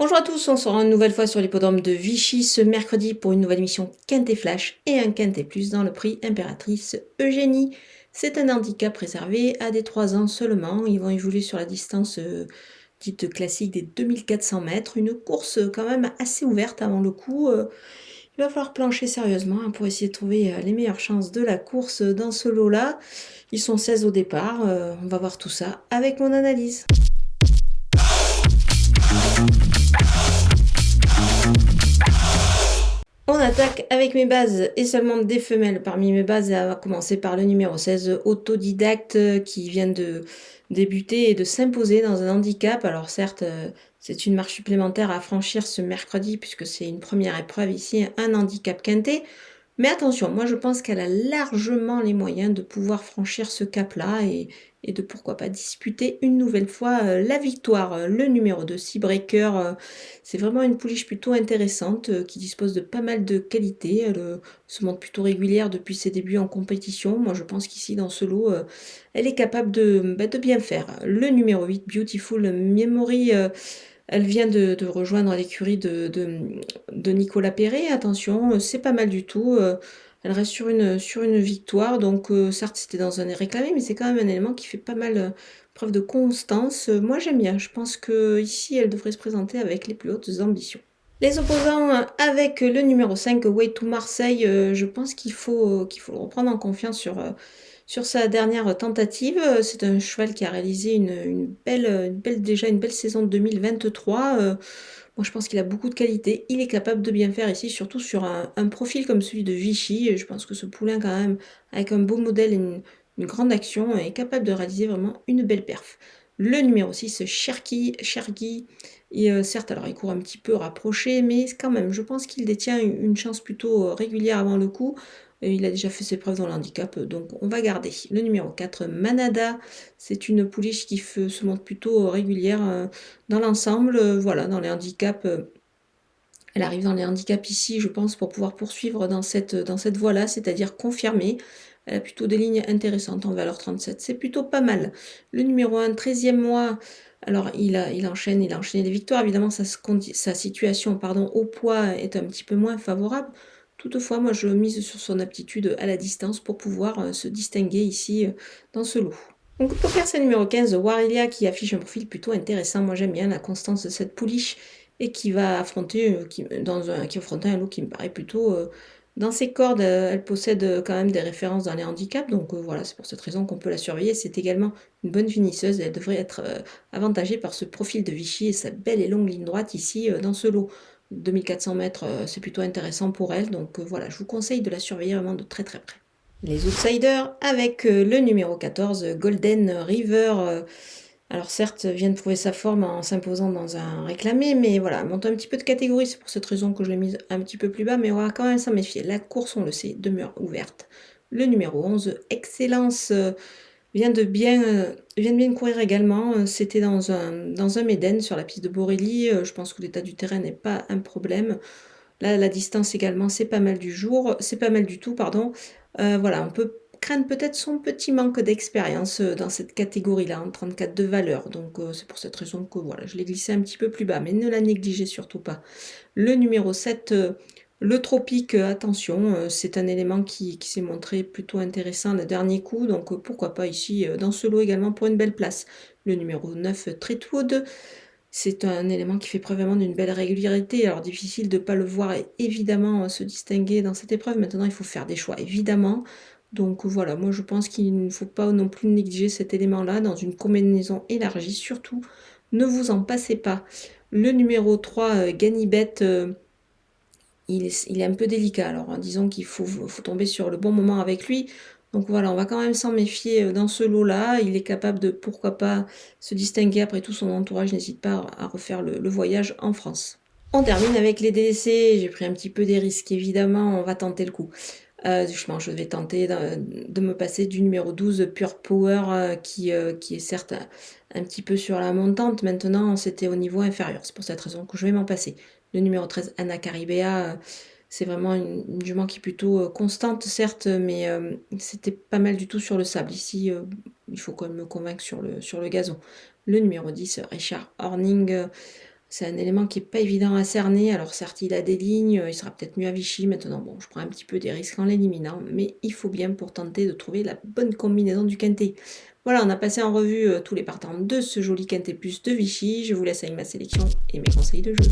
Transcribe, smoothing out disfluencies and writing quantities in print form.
Bonjour à tous, on se rend une nouvelle fois sur l'hippodrome de Vichy ce mercredi pour une nouvelle émission Quintet Flash et un Quintet Plus dans le prix Impératrice Eugénie. C'est un handicap réservé à des 3 ans seulement. Ils vont évoluer sur la distance dite classique des 2400 mètres. Une course quand même assez ouverte avant le coup. Il va falloir plancher sérieusement pour essayer de trouver les meilleures chances de la course dans ce lot-là. Ils sont 16 au départ. On va voir tout ça avec mon analyse. On attaque avec mes bases et seulement des femelles. Parmi mes bases, on va commencer par le numéro 16, autodidacte, qui vient de débuter et de s'imposer dans un handicap. Alors certes, c'est une marche supplémentaire à franchir ce mercredi puisque c'est une première épreuve ici, un handicap quintet. Mais attention, moi je pense qu'elle a largement les moyens de pouvoir franchir ce cap-là et de pourquoi pas disputer une nouvelle fois la victoire. Le numéro 2, Seabreaker, c'est vraiment une pouliche plutôt intéressante qui dispose de pas mal de qualités. Elle se montre plutôt régulière depuis ses débuts en compétition. Moi je pense qu'ici dans ce lot, elle est capable de bien faire. Le numéro 8, Beautiful Memory. Elle vient de rejoindre l'écurie de Nicolas Perret. Attention, c'est pas mal du tout. Elle reste sur une victoire. Donc, certes, c'était dans un réclamé, mais c'est quand même un élément qui fait pas mal preuve de constance. Moi, j'aime bien. Je pense que ici, elle devrait se présenter avec les plus hautes ambitions. Les opposants avec le numéro 5, Way to Marseille, je pense qu'il faut le reprendre en confiance sur sa dernière tentative. C'est un cheval qui a réalisé déjà une belle saison 2023. Moi, je pense qu'il a beaucoup de qualité. Il est capable de bien faire ici, surtout sur un profil comme celui de Vichy. Je pense que ce poulain, quand même, avec un beau modèle et une grande action, est capable de réaliser vraiment une belle perf. Le numéro 6, Cherki, certes, alors il court un petit peu rapproché, mais quand même, je pense qu'il détient une chance plutôt régulière avant le coup. Il a déjà fait ses preuves dans le handicap, donc on va garder. Le numéro 4, Manada, c'est une pouliche qui se montre plutôt régulière dans l'ensemble. Voilà, dans les handicaps, elle arrive dans les handicaps ici, je pense, pour pouvoir poursuivre dans cette voie-là, c'est-à-dire confirmer. Elle a plutôt des lignes intéressantes en valeur 37. C'est plutôt pas mal. Le numéro 1, 13e mois. Alors, il a enchaîné des victoires. Évidemment, sa situation au poids est un petit peu moins favorable. Toutefois, moi, je mise sur son aptitude à la distance pour pouvoir se distinguer ici dans ce lot. Donc, pour faire, c'est le numéro 15, Warilia, qui affiche un profil plutôt intéressant. Moi, j'aime bien la constance de cette pouliche et qui va affronter, qui affronte un lot qui me paraît plutôt dans ses cordes. Elle possède quand même des références dans les handicaps, donc voilà, c'est pour cette raison qu'on peut la surveiller. C'est également une bonne finisseuse et elle devrait être avantagée par ce profil de Vichy et sa belle et longue ligne droite ici dans ce lot. 2400 mètres, c'est plutôt intéressant pour elle, donc voilà, je vous conseille de la surveiller vraiment de très très près. Les outsiders avec le numéro 14, Golden River. Alors certes, vient de prouver sa forme en s'imposant dans un réclamé, mais voilà, elle monte un petit peu de catégorie, c'est pour cette raison que je l'ai mise un petit peu plus bas, mais on va quand même s'en méfier. La course, on le sait, demeure ouverte. Le numéro 11, Excellence, vient de bien courir également. C'était dans un Méden sur la piste de Borelli. Je pense que l'état du terrain n'est pas un problème. Là, la distance également, c'est pas mal c'est pas mal du tout, pardon. Voilà, on peut craindre peut-être son petit manque d'expérience dans cette catégorie-là, en 34 de valeur. Donc, c'est pour cette raison que voilà, je l'ai glissé un petit peu plus bas, mais ne la négligez surtout pas. Le numéro 7, le tropique, attention, c'est un élément qui s'est montré plutôt intéressant le dernier coup, donc pourquoi pas ici, dans ce lot également pour une belle place. Le numéro 9, Treatwood. C'est un élément qui fait preuve vraiment d'une belle régularité. Alors difficile de ne pas le voir et évidemment se distinguer dans cette épreuve. Maintenant, il faut faire des choix, évidemment. Donc voilà, moi je pense qu'il ne faut pas non plus négliger cet élément-là dans une combinaison élargie. Surtout, ne vous en passez pas. Le numéro 3, Ganibet, il est un peu délicat. Alors disons qu'il faut tomber sur le bon moment avec lui. Donc voilà, on va quand même s'en méfier dans ce lot-là. Il est capable de, pourquoi pas, se distinguer. Après tout, son entourage n'hésite pas à refaire le voyage en France. On termine avec les délaissés. J'ai pris un petit peu des risques, évidemment. On va tenter le coup. Je vais tenter de me passer du numéro 12, Pure Power, qui est certes un petit peu sur la montante. Maintenant, c'était au niveau inférieur. C'est pour cette raison que je vais m'en passer. Le numéro 13, Anna Caribea, c'est vraiment une jument qui est plutôt constante, certes, mais c'était pas mal du tout sur le sable. Ici, il faut quand même me convaincre sur le gazon. Le numéro 10, Richard Horning. C'est un élément qui est pas évident à cerner. Alors certes, il a des lignes, il sera peut-être mieux à Vichy maintenant. Bon, je prends un petit peu des risques en l'éliminant, mais il faut bien pour tenter de trouver la bonne combinaison du quintet. Voilà, on a passé en revue tous les partants de ce joli quintet plus de Vichy. Je vous laisse avec ma sélection et mes conseils de jeu.